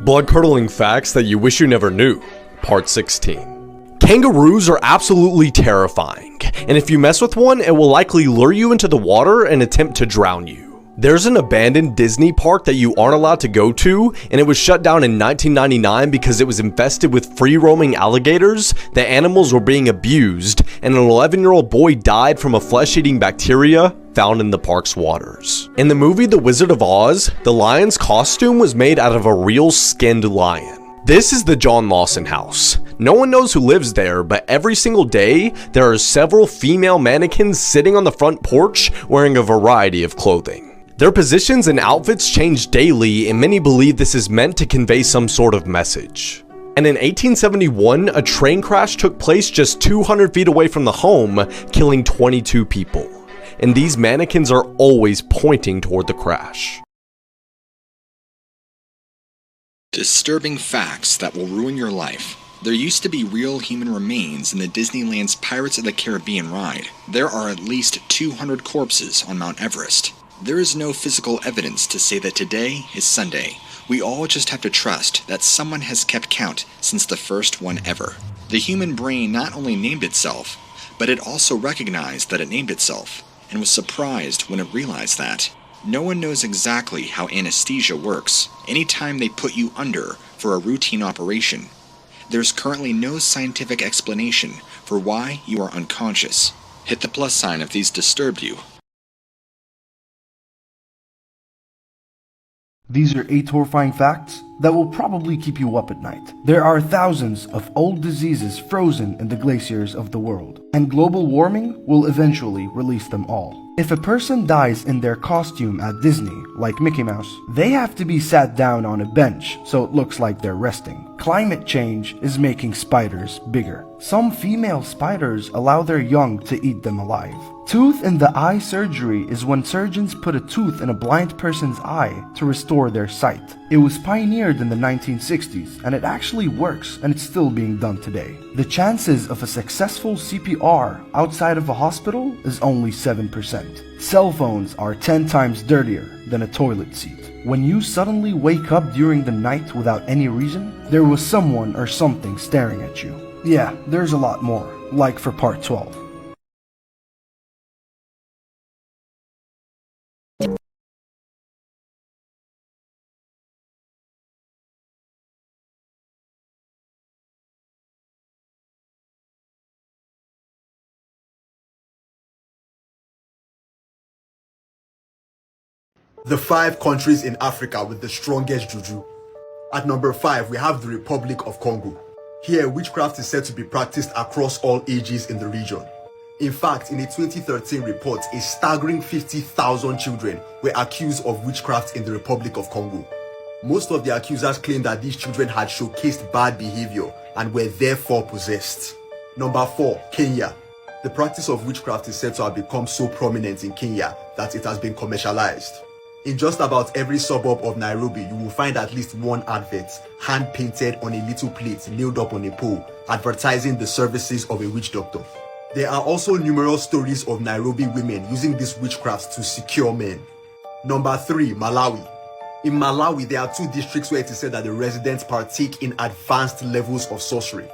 Blood-curdling facts that you wish you never knew, part 16. Kangaroos are absolutely terrifying, and if you mess with one, it will likely lure you into the water and attempt to drown you. There's an abandoned Disney park that you aren't allowed to go to, and it was shut down in 1999 because it was infested with free-roaming alligators. The animals were being abused, and an 11-year-old boy died from a flesh-eating bacteria found in the park's waters. In the movie The Wizard of Oz, the lion's costume was made out of a real skinned lion. This is the John Lawson house. No one knows who lives there, but every single day, there are several female mannequins sitting on the front porch wearing a variety of clothing. Their positions and outfits change daily, and many believe this is meant to convey some sort of message. And in 1871, a train crash took place just 200 feet away from the home, killing 22 people. And these mannequins are always pointing toward the crash. Disturbing facts that will ruin your life. There used to be real human remains in the Disneyland's Pirates of the Caribbean ride. There are at least 200 corpses on Mount Everest. There is no physical evidence to say that today is Sunday. We all just have to trust that someone has kept count since the first one ever. The human brain not only named itself, but it also recognized that it named itself, and was surprised when it realized that. No one knows exactly how anesthesia works anytime they put you under for a routine operation. There's currently no scientific explanation for why you are unconscious. Hit the plus sign if these disturbed you. These are 8 horrifying facts that will probably keep you up at night. There are thousands of old diseases frozen in the glaciers of the world, and global warming will eventually release them all. If a person dies in their costume at Disney, like Mickey Mouse, they have to be sat down on a bench so it looks like they're resting. Climate change is making spiders bigger. Some female spiders allow their young to eat them alive. Tooth in the eye surgery is when surgeons put a tooth in a blind person's eye to restore their sight. It was pioneered in the 1960s, and it actually works, and it's still being done today. The chances of a successful CPR outside of a hospital is only 7%. Cell phones are 10 times dirtier than a toilet seat. When you suddenly wake up during the night without any reason, there was someone or something staring at you. Yeah, there's a lot more, like for part 12. The 5 countries in Africa with the strongest juju. At number 5, we have the Republic of Congo. Here, witchcraft is said to be practiced across all ages in the region. In fact, in a 2013 report, a staggering 50,000 children were accused of witchcraft in the Republic of Congo. Most of the accusers claimed that these children had showcased bad behavior and were therefore possessed. Number 4, Kenya. The practice of witchcraft is said to have become so prominent in Kenya that it has been commercialized. In just about every suburb of Nairobi, you will find at least one advert, hand-painted on a little plate nailed up on a pole, advertising the services of a witch doctor. There are also numerous stories of Nairobi women using this witchcraft to secure men. Number 3, Malawi. In Malawi, there are 2 districts where it is said that the residents partake in advanced levels of sorcery.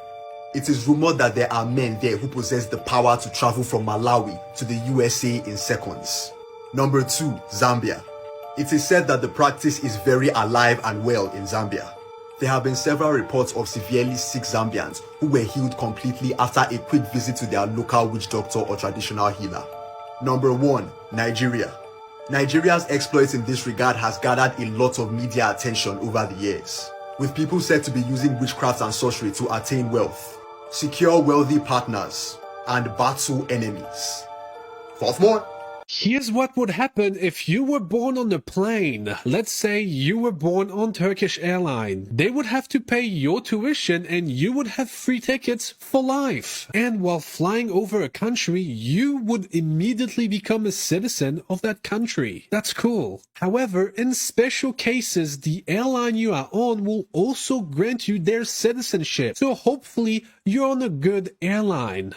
It is rumored that there are men there who possess the power to travel from Malawi to the USA in seconds. Number 2, Zambia. It is said that the practice is very alive and well in Zambia. There have been several reports of severely sick Zambians who were healed completely after a quick visit to their local witch doctor or traditional healer. Number 1, Nigeria. Nigeria's exploits in this regard has gathered a lot of media attention over the years, with people said to be using witchcraft and sorcery to attain wealth, secure wealthy partners, and battle enemies. 4th more. Here's what would happen if you were born on a plane. Let's say you were born on Turkish Airline. They would have to pay your tuition and you would have free tickets for life. And while flying over a country, you would immediately become a citizen of that country. That's cool. However, in special cases, the airline you are on will also grant you their citizenship. So hopefully you're on a good airline.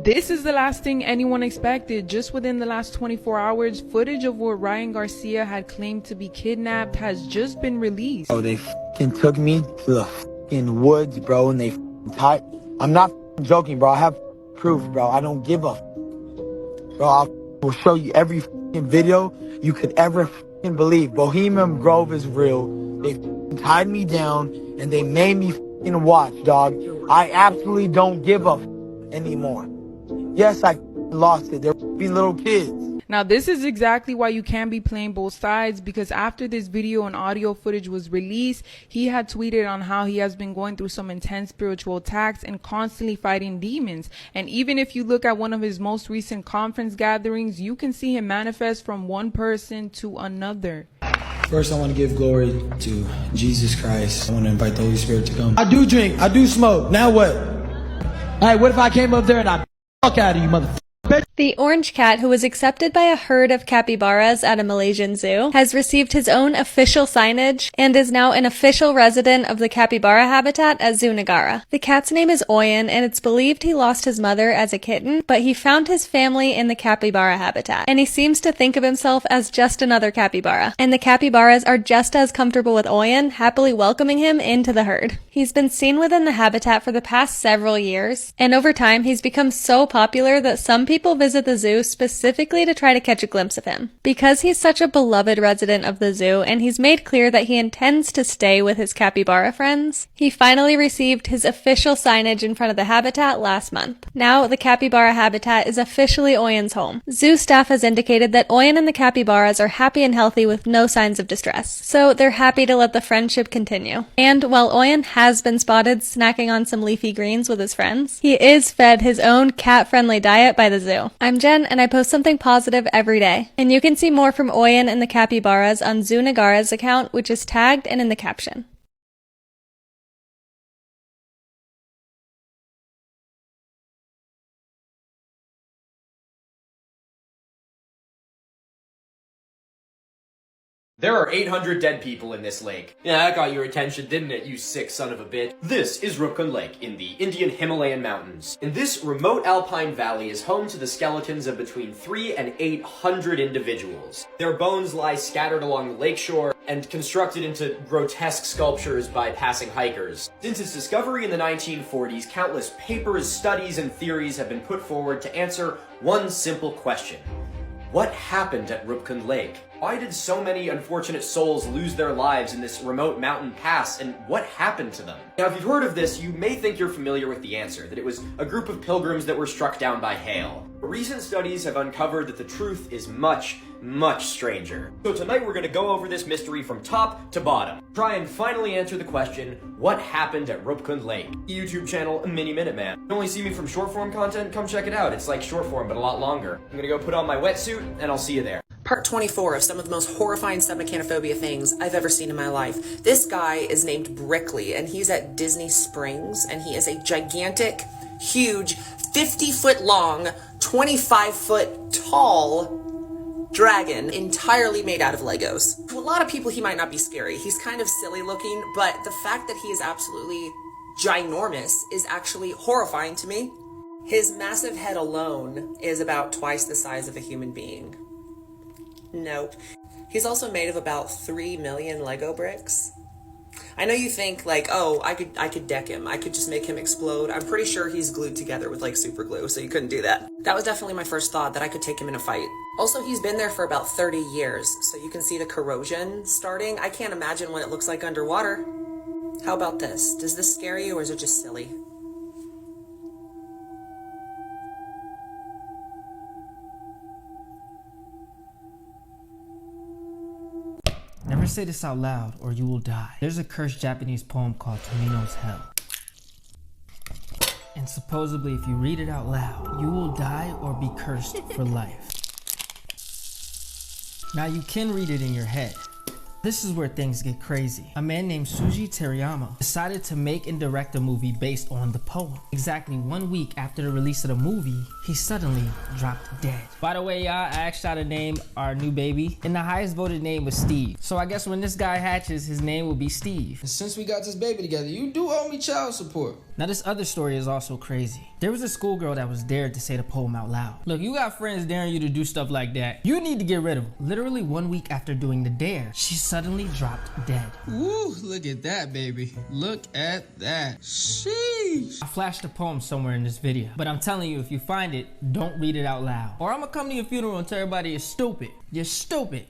This is the last thing anyone expected. Just within the last 24 hours, footage of what Ryan Garcia had claimed to be kidnapped has just been released. Oh, they took me to the woods, bro, and they tied. I'm not joking, bro. I have proof, bro. I don't give a bro. I will show you every video you could ever believe. Bohemian Grove is real. They tied me down and they made me watch, dog. I absolutely don't give a anymore. Yes, I lost it. There will be little kids. Now, this is exactly why you can't be playing both sides, because after this video and audio footage was released, he had tweeted on how he has been going through some intense spiritual attacks and constantly fighting demons. And even if you look at one of his most recent conference gatherings, you can see him manifest from one person to another. First, I want to give glory to Jesus Christ. I want to invite the Holy Spirit to come. I do drink. I do smoke. Now what? Hey, what if I came up there and I fuck out of you, motherfucker? The orange cat, who was accepted by a herd of capybaras at a Malaysian zoo, has received his own official signage and is now an official resident of the capybara habitat at Zoo Negara. The cat's name is Oyen, and it's believed he lost his mother as a kitten, but he found his family in the capybara habitat, and he seems to think of himself as just another capybara. And the capybaras are just as comfortable with Oyen, happily welcoming him into the herd. He's been seen within the habitat for the past several years, and over time he's become so popular that some people visit the zoo specifically to try to catch a glimpse of him. Because he's such a beloved resident of the zoo, and he's made clear that he intends to stay with his capybara friends, he finally received his official signage in front of the habitat last month. Now, the capybara habitat is officially Oyen's home. Zoo staff has indicated that Oyen and the capybaras are happy and healthy with no signs of distress, so they're happy to let the friendship continue. And while Oyen has been spotted snacking on some leafy greens with his friends, he is fed his own cat-friendly diet by the zoo. I'm Jen, and I post something positive every day. And you can see more from Oyen and the capybaras on Zoo Negara's account, which is tagged and in the caption. There are 800 dead people in this lake. Yeah, that got your attention, didn't it, you sick son of a bitch? This is Roopkund Lake in the Indian Himalayan mountains. And this remote alpine valley is home to the skeletons of between 300 and 800 individuals. Their bones lie scattered along the lakeshore and constructed into grotesque sculptures by passing hikers. Since its discovery in the 1940s, countless papers, studies, and theories have been put forward to answer one simple question. What happened at Roopkund Lake? Why did so many unfortunate souls lose their lives in this remote mountain pass, and what happened to them? Now, if you've heard of this, you may think you're familiar with the answer, that it was a group of pilgrims that were struck down by hail. But recent studies have uncovered that the truth is much, much stranger. So tonight we're going to go over this mystery from top to bottom. Try and finally answer the question, what happened at Roopkund Lake? YouTube channel, Mini Minute Man. You only see me from short form content? Come check it out. It's like short form, but a lot longer. I'm going to go put on my wetsuit, and I'll see you there. Part 24 of some of the most horrifying submechanophobia things I've ever seen in my life. This guy is named Brickley, and he's at Disney Springs, and he is a gigantic, huge, 50-foot long, 25-foot tall dragon entirely made out of Legos. To a lot of people, he might not be scary. He's kind of silly looking, but the fact that he is absolutely ginormous is actually horrifying to me. His massive head alone is about twice the size of a human being. Nope. He's also made of about 3 million Lego bricks. I know you think like, oh, I could deck him. I could just make him explode. I'm pretty sure he's glued together with like super glue, so you couldn't do that. That was definitely my first thought, that I could take him in a fight. Also, he's been there for about 30 years, so you can see the corrosion starting. I can't imagine what it looks like underwater. How about this? Does this scare you, or is it just silly? Never say this out loud or you will die. There's a cursed Japanese poem called Tomino's Hell. And supposedly if you read it out loud, you will die or be cursed for life. Now you can read it in your head, This is where things get crazy. A man named Suji Terayama decided to make and direct a movie based on the poem. Exactly 1 week after the release of the movie, he suddenly dropped dead. By the way, y'all, I asked y'all to name our new baby, and the highest voted name was Steve. So I guess when this guy hatches, his name will be Steve. And since we got this baby together, you do owe me child support. Now this other story is also crazy. There was a schoolgirl that was dared to say the poem out loud. Look, you got friends daring you to do stuff like that. You need to get rid of them. Literally 1 week after doing the dare, she suddenly dropped dead. Woo, look at that, baby. Look at that. Sheesh. I flashed the poem somewhere in this video, but I'm telling you, if you find it, don't read it out loud. Or I'm gonna come to your funeral and tell everybody you're stupid. You're stupid.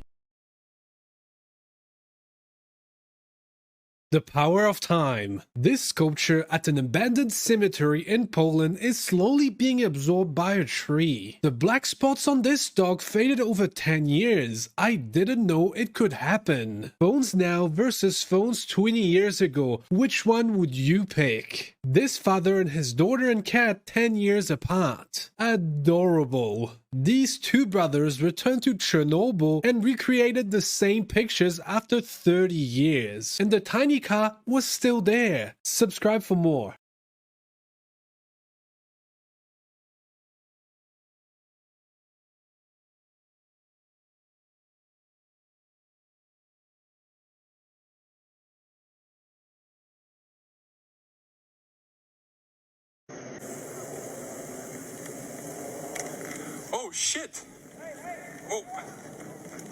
The power of time. This sculpture at an abandoned cemetery in Poland is slowly being absorbed by a tree. The black spots on this dog faded over 10 years. I didn't know it could happen. Phones now versus phones 20 years ago. Which one would you pick? This father and his daughter and cat 10 years apart. Adorable. These two brothers returned to Chernobyl and recreated the same pictures after 30 years. And the tiny car was still there. Subscribe for more. Oh shit! Oh.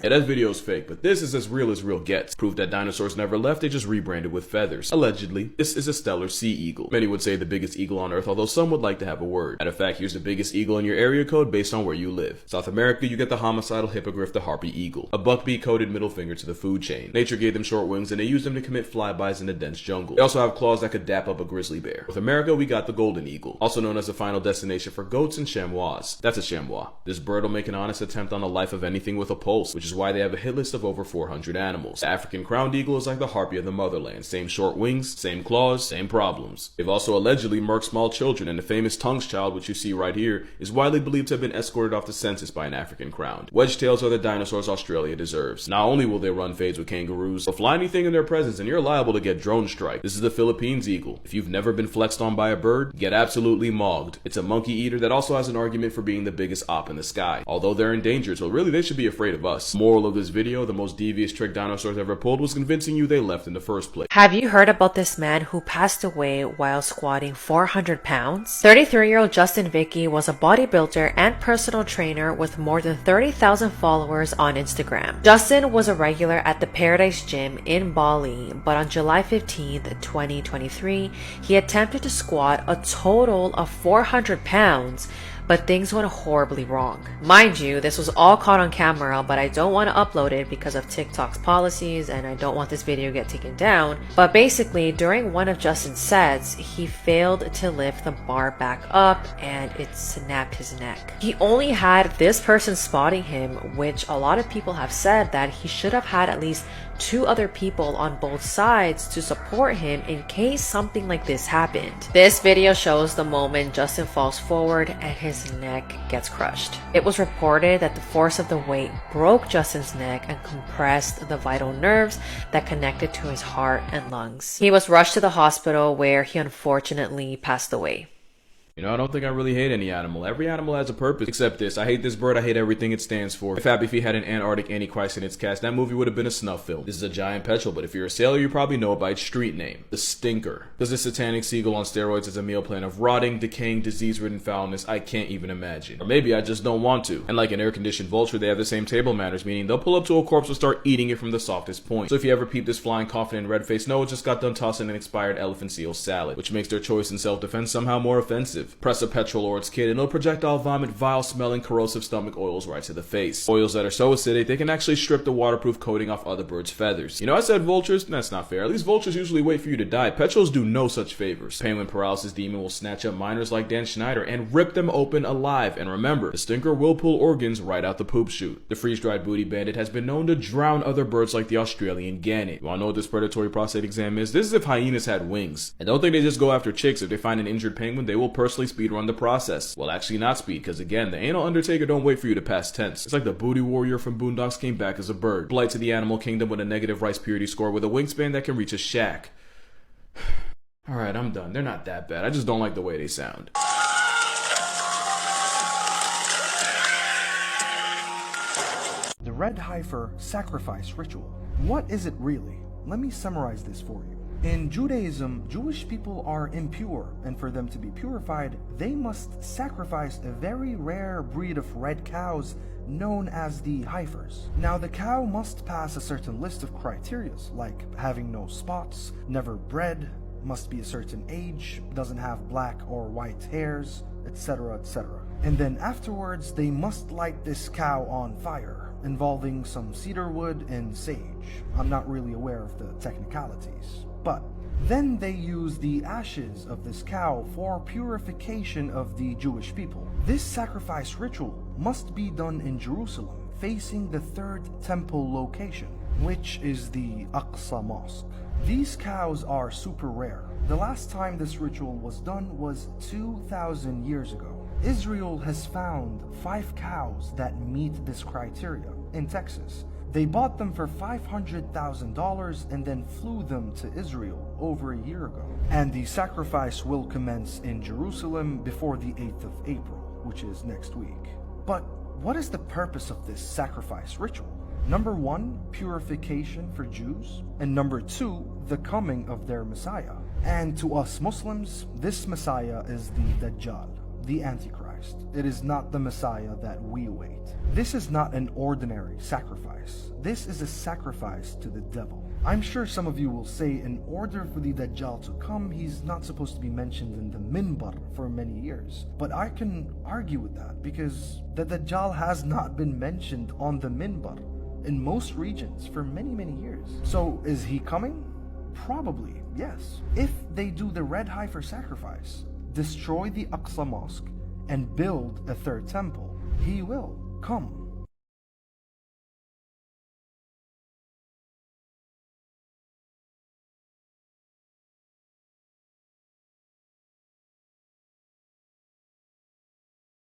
Yeah, that video's fake, but this is as real gets. Proof that dinosaurs never left, they just rebranded with feathers. Allegedly, this is a stellar sea eagle. Many would say the biggest eagle on Earth, although some would like to have a word. Matter of fact, here's the biggest eagle in your area code based on where you live. South America, you get the homicidal hippogriff, the harpy eagle. A buckbeak-coated middle finger to the food chain. Nature gave them short wings and they used them to commit flybys in a dense jungle. They also have claws that could dap up a grizzly bear. North America, we got the golden eagle, also known as the final destination for goats and chamois. That's a chamois. This bird will make an honest attempt on the life of anything with a pulse, which is why they have a hit list of over 400 animals. The African crowned eagle is like the harpy of the motherland. Same short wings, same claws, same problems. They've also allegedly murked small children, and the famous Tongues child, which you see right here, is widely believed to have been escorted off the census by an African crowned. Wedge-tails are the dinosaurs Australia deserves. Not only will they run fades with kangaroos, they'll fly anything in their presence and you're liable to get drone strike. This is the Philippines eagle. If you've never been flexed on by a bird, get absolutely mogged. It's a monkey eater that also has an argument for being the biggest op in the sky. Although they're endangered, so really they should be afraid of us. Moral of this video, the most devious trick dinosaurs ever pulled was convincing you they left in the first place. Have you heard about this man who passed away while squatting 400 pounds? 33-year-old Justin Vicky was a bodybuilder and personal trainer with more than 30,000 followers on Instagram. Justin was a regular at the Paradise Gym in Bali, but on July 15th, 2023, he attempted to squat a total of 400 pounds, but things went horribly wrong. Mind you, this was all caught on camera, but I don't want to upload it because of TikTok's policies and I don't want this video to get taken down. But basically, during one of Justin's sets, he failed to lift the bar back up and it snapped his neck. He only had this person spotting him, which a lot of people have said that he should have had at least 2 other people on both sides to support him in case something like this happened. This video shows the moment Justin falls forward and his neck gets crushed. It was reported that the force of the weight broke Justin's neck and compressed the vital nerves that connected to his heart and lungs. He was rushed to the hospital where he unfortunately passed away. You know, I don't think I really hate any animal. Every animal has a purpose, except this. I hate this bird, I hate everything it stands for. If Happy Feet had an Antarctic Antichrist in its cast, that movie would have been a snuff film. This is a giant petrel, but if you're a sailor, you probably know it by its street name, the Stinker. Because this satanic seagull on steroids is a meal plan of rotting, decaying, disease-ridden foulness I can't even imagine. Or maybe I just don't want to. And like an air-conditioned vulture, they have the same table manners, meaning they'll pull up to a corpse and start eating it from the softest point. So if you ever peep this flying coffin and red face, no, it just got done tossing an expired elephant seal salad, which makes their choice in self-defense somehow more offensive. Press a petrel or its kid and it'll projectile vomit vile smelling corrosive stomach oils right to the face. Oils that are so acidic they can actually strip the waterproof coating off other birds' feathers. You know, I said vultures? That's not fair. At least vultures usually wait for you to die. Petrels do no such favors. Penguin paralysis demon will snatch up miners like Dan Schneider and rip them open alive. And remember, the Stinker will pull organs right out the poop chute. The freeze-dried booty bandit has been known to drown other birds like the Australian gannet. You wanna know what this predatory prostate exam is? This is if hyenas had wings. And don't think they just go after chicks. If they find an injured penguin, they will personally partially speedrun the process. Well, actually not speed, because again, the anal Undertaker don't wait for you to pass tense. It's like the booty warrior from Boondocks came back as a bird. Blight to the animal kingdom with a negative rice purity score with a wingspan that can reach a shack. Alright, I'm done. They're not that bad. I just don't like the way they sound. The red heifer sacrifice ritual. What is it really? Let me summarize this for you. In Judaism, Jewish people are impure, and for them to be purified, they must sacrifice a very rare breed of red cows known as the heifers. Now, the cow must pass a certain list of criteria, like having no spots, never bred, must be a certain age, doesn't have black or white hairs, etc., etc. And then afterwards, they must light this cow on fire, involving some cedar wood and sage. I'm not really aware of the technicalities. But then they use the ashes of this cow for purification of the Jewish people. This sacrifice ritual must be done in Jerusalem, facing the third temple location, which is the Aqsa Mosque. These cows are super rare. The last time this ritual was done was 2,000 years ago. Israel has found 5 cows that meet this criteria in Texas. They bought them for $500,000 and then flew them to Israel over a year ago. And the sacrifice will commence in Jerusalem before the 8th of April, which is next week. But what is the purpose of this sacrifice ritual? Number 1, purification for Jews, and number 2, the coming of their Messiah. And to us Muslims, this Messiah is the Dajjal, the Antichrist. It is not the Messiah that we await. This is not an ordinary sacrifice. This is a sacrifice to the devil. I'm sure some of you will say in order for the Dajjal to come, he's not supposed to be mentioned in the minbar for many years. But I can argue with that because the Dajjal has not been mentioned on the minbar in most regions for many, many years. So is he coming? Probably, yes. If they do the red heifer sacrifice, destroy the Aqsa Mosque, and build a third temple, he will come.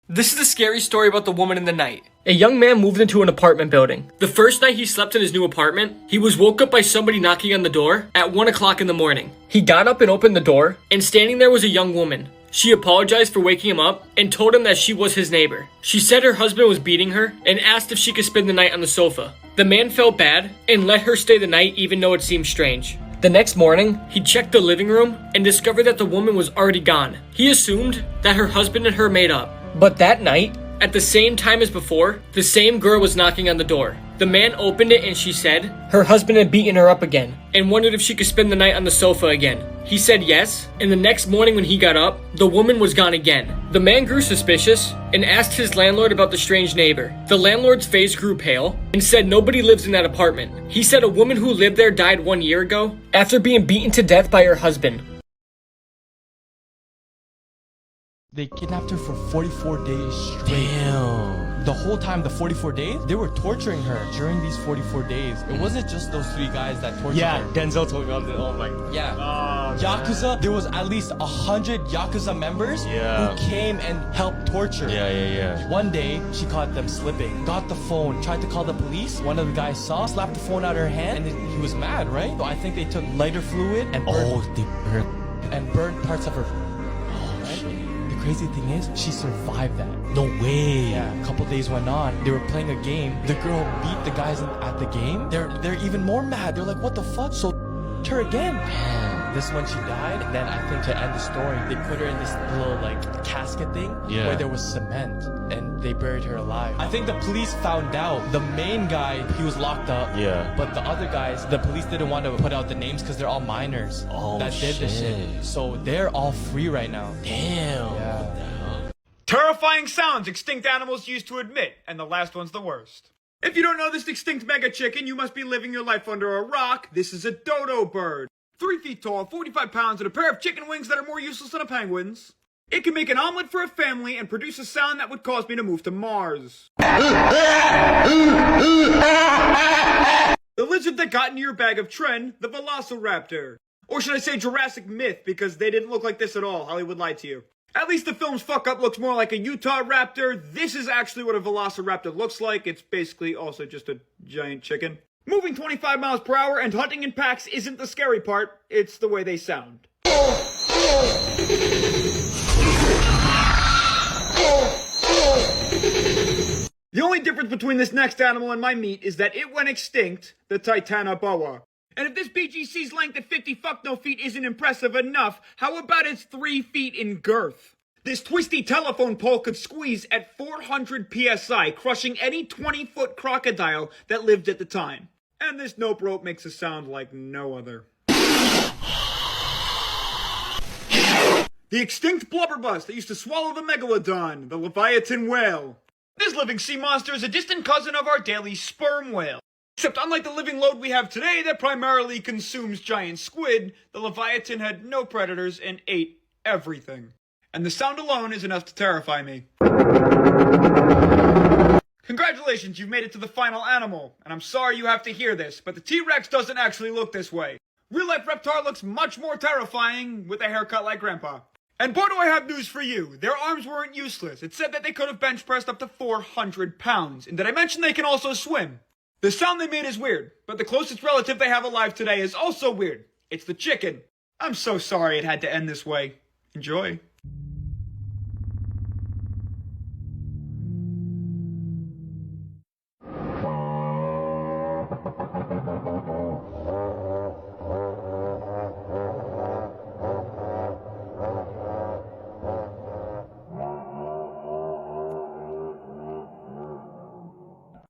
This is the scary story about the woman in the night. A young man moved into an apartment building. The first night he slept in his new apartment, he was woke up by somebody knocking on the door at 1 o'clock in the morning. He got up and opened the door, and standing there was a young woman. She apologized for waking him up and told him that she was his neighbor. She said her husband was beating her and asked if she could spend the night on the sofa. The man felt bad and let her stay the night even though it seemed strange. The next morning, he checked the living room and discovered that the woman was already gone. He assumed that her husband and her made up. But that night, at the same time as before, the same girl was knocking on the door. The man opened it and she said her husband had beaten her up again and wondered if she could spend the night on the sofa again. He said yes, and the next morning when he got up, the woman was gone again. The man grew suspicious and asked his landlord about the strange neighbor. The landlord's face grew pale and said nobody lives in that apartment. He said a woman who lived there died 1 year ago after being beaten to death by her husband. They kidnapped her for 44 days straight. Damn. The whole time, the 44 days, they were torturing her during these 44 days. It wasn't just those 3 guys that tortured her. Yeah, Denzel told me about it. Oh my god. Yeah. Oh, Yakuza, there was at least 100 Yakuza members who came and helped torture. Yeah. One day, she caught them slipping, got the phone, tried to call the police. One of the guys saw, slapped the phone out of her hand, and he was mad, right? So I think they took lighter fluid and burned parts of her. The crazy thing is, she survived that. No way. Yeah, a couple days went on. They were playing a game. The girl beat the guys at the game. They're even more mad. They're like, what the fuck? So her again. Man, this one she died. And then I think to end the story, they put her in this little like casket thing where there was cement, and they buried her alive. I think the police found out the main guy, he was locked up. Yeah. But the other guys, the police didn't want to put out the names because they're all minors that did this shit. So they're all free right now. Damn. Yeah. Terrifying sounds extinct animals used to admit, and the last one's the worst. If you don't know this extinct mega chicken, you must be living your life under a rock. This is a dodo bird. 3 feet tall, 45 pounds, and a pair of chicken wings that are more useless than a penguin's. It can make an omelet for a family and produce a sound that would cause me to move to Mars. The lizard that got into your bag of Tren, the Velociraptor. Or should I say Jurassic Myth, because they didn't look like this at all. Hollywood lied to you. At least the film's fuck-up looks more like a Utah raptor. This is actually what a velociraptor looks like. It's basically also just a giant chicken. Moving 25 miles per hour and hunting in packs isn't the scary part, it's the way they sound. The only difference between this next animal and my meat is that it went extinct, the Titanoboa. And if this BGC's length at 50 fuck no feet isn't impressive enough, how about its 3 feet in girth? This twisty telephone pole could squeeze at 400 psi, crushing any 20-foot crocodile that lived at the time. And this nope rope makes a sound like no other. The extinct blubberbuss that used to swallow the megalodon, the Leviathan whale. This living sea monster is a distant cousin of our daily sperm whale. Except unlike the living load we have today that primarily consumes giant squid, the Leviathan had no predators and ate everything. And the sound alone is enough to terrify me. Congratulations, you've made it to the final animal. And I'm sorry you have to hear this, but the T-Rex doesn't actually look this way. Real-life Reptar looks much more terrifying with a haircut like Grandpa. And boy, do I have news for you. Their arms weren't useless. It said that they could have bench pressed up to 400 pounds. And did I mention they can also swim? The sound they made is weird, but the closest relative they have alive today is also weird. It's the chicken. I'm so sorry it had to end this way. Enjoy.